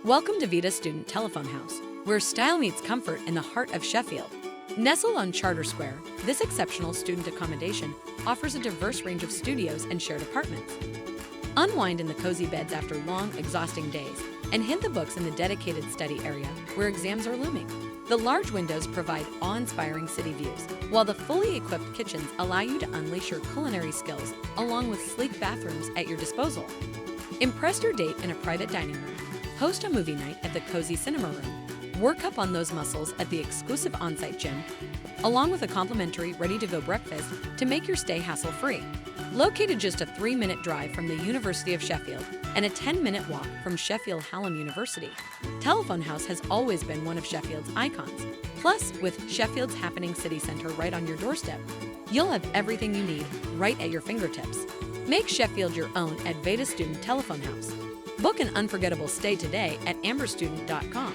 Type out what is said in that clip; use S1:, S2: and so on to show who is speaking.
S1: Welcome to Vita Student Telephone House, where style meets comfort in the heart of Sheffield. Nestled on Charter Square, this exceptional student accommodation offers a diverse range of studios and shared apartments. Unwind in the cozy beds after long, exhausting days, and hid the books in the dedicated study area where exams are looming. The large windows provide awe-inspiring city views, while the fully equipped kitchens allow you to unleash your culinary skills, along with sleek bathrooms at your disposal. Impress your date in a private dining room. Host a movie night at the cozy cinema room. Work up on those muscles at the exclusive on-site gym, along with a complimentary ready-to-go breakfast to make your stay hassle-free. Located just a 3-minute drive from the University of Sheffield and a 10-minute walk from Sheffield University, Telephone House has always been one of Sheffield's icons. Plus, with Sheffield's happening city centre right on your doorstep, you'll have everything you need right at your fingertips. Make Sheffield your own at Vita Student Telephone House. Book an unforgettable stay today at amberstudent.com.